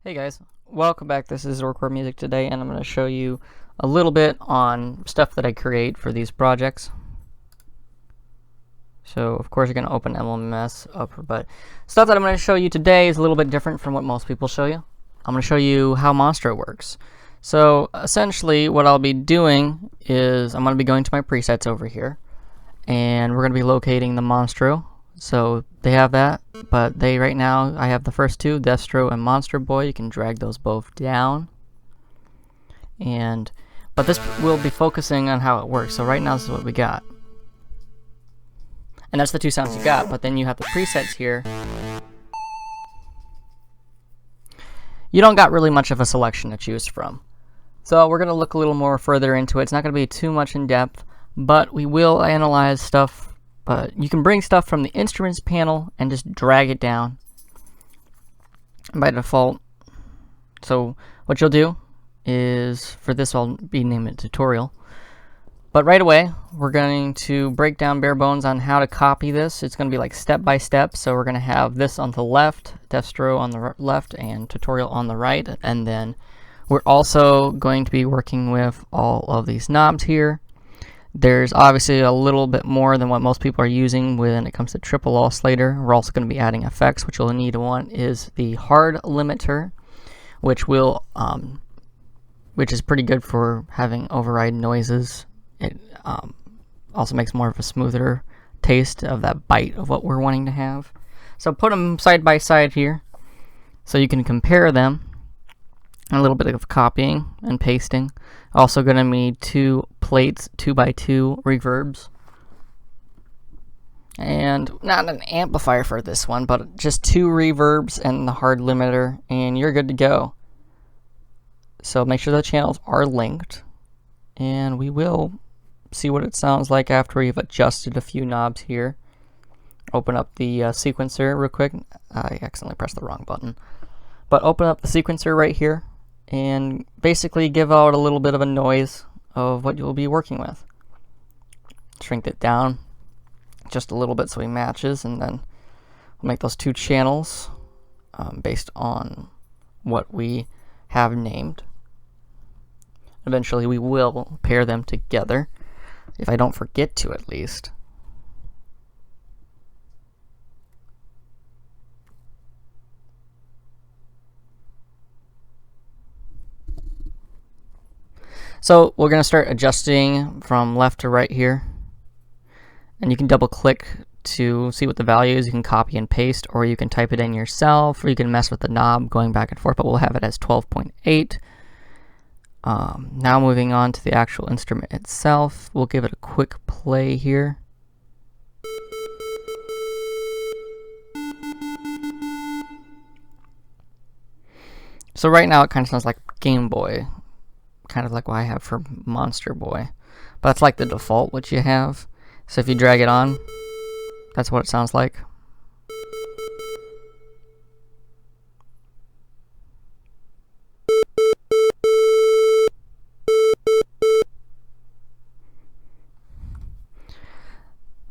Hey guys, welcome back. This is Zorcore Music today, and I'm going to show you a little bit on stuff that I create for these projects. So, of course, you're going to open LMMS up, but stuff that I'm going to show you today is a little bit different from what most people show you. I'm going to show you how Monstro works. So, essentially, what I'll be doing is I'm going to be going to my presets over here, and we're going to be locating the Monstro. So they have that, but right now I have the first two, Destro and Monster Boy. You can drag those both down, but this will be focusing on how it works. So right now this is what we got, and that's the two sounds you got. But then you have the presets here. You don't got really much of a selection to choose from. So we're gonna look a little more further into it. It's not gonna be too much in depth, but we will analyze stuff. But you can bring stuff from the instruments panel and just drag it down by default. So what you'll do is, for this I'll be naming it tutorial. But right away, we're going to break down bare bones on how to copy this. It's going to be like step by step. So we're going to have this on the left, Destro on the left, and tutorial on the right. And then we're also going to be working with all of these knobs here. There's obviously a little bit more than what most people are using when it comes to triple oscillator. We're also going to be adding effects, which you'll need to want is the hard limiter, which is pretty good for having override noises. It also makes more of a smoother taste of that bite of what we're wanting to have. So put them side by side here so you can compare them. A little bit of copying and pasting. Also going to need two plates, 2x2 reverbs. And not an amplifier for this one, but just two reverbs and the hard limiter, and you're good to go. So make sure the channels are linked, and we will see what it sounds like after we've adjusted a few knobs here. Open up the sequencer real quick. I accidentally pressed the wrong button. But open up the sequencer right here, and basically give out a little bit of a noise of what you'll be working with. Shrink it down just a little bit so he matches, and then we'll make those two channels based on what we have named. Eventually we will pair them together, if I don't forget to at least. So we're going to start adjusting from left to right here. And you can double click to see what the value is. You can copy and paste, or you can type it in yourself, or you can mess with the knob going back and forth, but we'll have it as 12.8. Now moving on to the actual instrument itself, we'll give it a quick play here. So right now it kind of sounds like Game Boy. Kind of like what I have for Monster Boy, but that's like the default what you have. So if you drag it on, that's what it sounds like.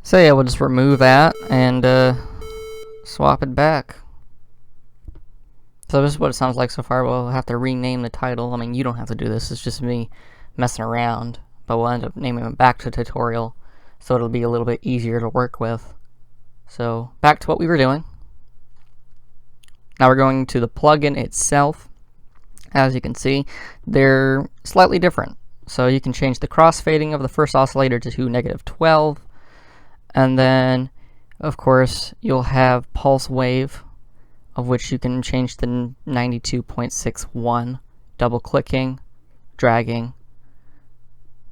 So yeah, we'll just remove that and swap it back. So this is what it sounds like so far. We'll have to rename the title. I mean, you don't have to do this. It's just me messing around. But we'll end up naming it back to tutorial, so it'll be a little bit easier to work with. So back to what we were doing. Now we're going to the plugin itself. As you can see, they're slightly different. So you can change the crossfading of the first oscillator to -12. And then, of course, you'll have pulse wave, of which you can change to 92.61, double clicking, dragging.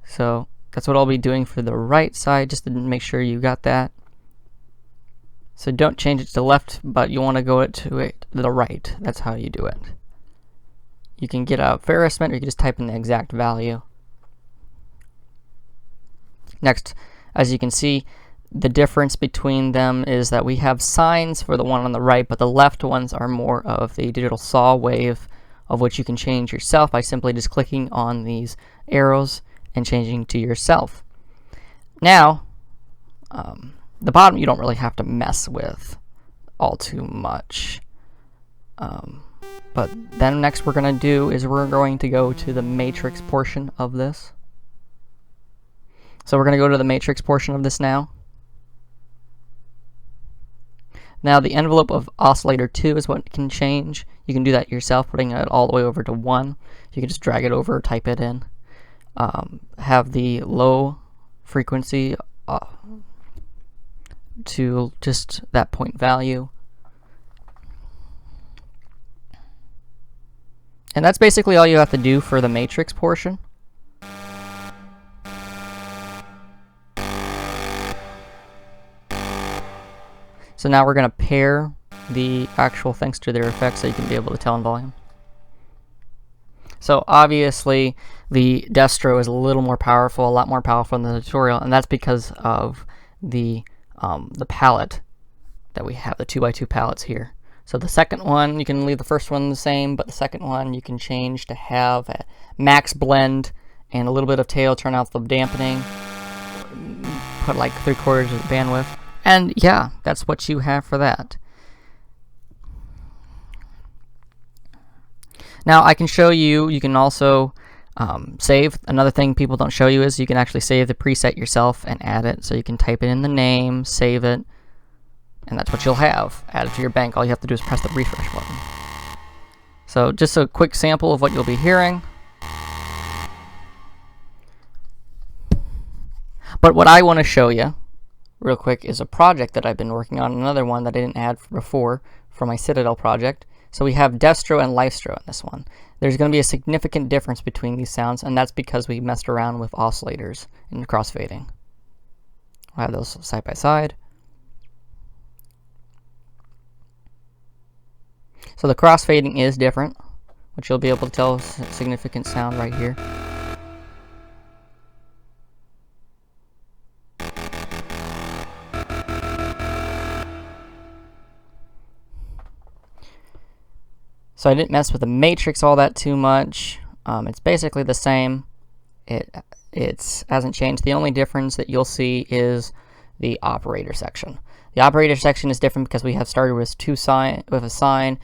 So that's what I'll be doing for the right side, just to make sure you got that. So don't change it to the left, but you want to go to the right. That's how you do it. You can get a fair estimate, or you can just type in the exact value. Next, as you can see, the difference between them is that we have signs for the one on the right, but the left ones are more of the digital saw wave, of which you can change yourself by simply just clicking on these arrows and changing to yourself. Now, the bottom you don't really have to mess with all too much. But But then next we're going to do is we're going to go to the matrix portion of this. So we're going to go to the matrix portion of this now. Now the envelope of oscillator 2 is what can change. You can do that yourself, putting it all the way over to 1. You can just drag it over, type it in. Have the low frequency to just that point value. And that's basically all you have to do for the matrix portion. So now we're going to pair the actual things to their effects so you can be able to tell in volume. So obviously the distro is a little more powerful, a lot more powerful than the tutorial, and that's because of the palette that we have, the 2x2 palettes here. So the second one, you can leave the first one the same, but the second one you can change to have a max blend and a little bit of tail, turn out the dampening, put like 3/4 of the bandwidth. And yeah, that's what you have for that. Now I can show you, you can also save. Another thing people don't show you is you can actually save the preset yourself and add it. So you can type it in the name, save it, and that's what you'll have. Add it to your bank. All you have to do is press the refresh button. So just a quick sample of what you'll be hearing. But what I want to show you real quick is a project that I've been working on, another one that I didn't add before for my Citadel project. So we have distro and lifestro in this one. There's going to be a significant difference between these sounds, and that's because we messed around with oscillators and crossfading. I'll have those side by side. So the crossfading is different, which you'll be able to tell is a significant sound right here. So I didn't mess with the matrix all that too much. It's basically the same. It hasn't changed. The only difference that you'll see is the operator section. The operator section is different because we have started with a sine,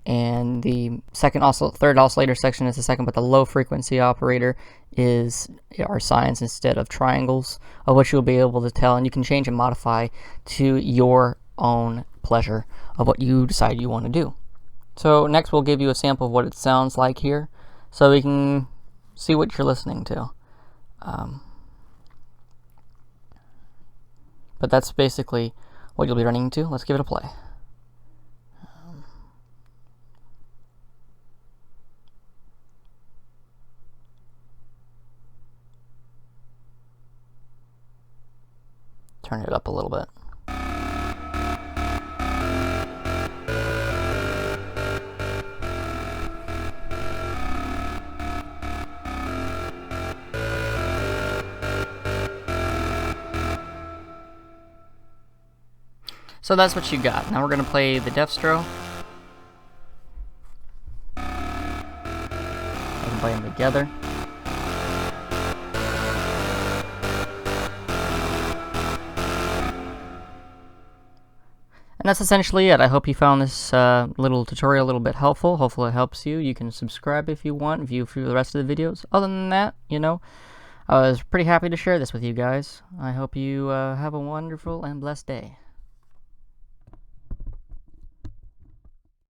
and the third oscillator section is the second, but the low frequency operator is our sines instead of triangles, of which you'll be able to tell, and you can change and modify to your own pleasure of what you decide you want to do. So next we'll give you a sample of what it sounds like here, so we can see what you're listening to. But that's basically what you'll be running into. Let's give it a play. Turn it up a little bit. So that's what you got. Now we're going to play the distro. I can play them together. And that's essentially it. I hope you found this little tutorial a little bit helpful. Hopefully it helps you. You can subscribe if you want, view through the rest of the videos. Other than that, you know, I was pretty happy to share this with you guys. I hope you have a wonderful and blessed day.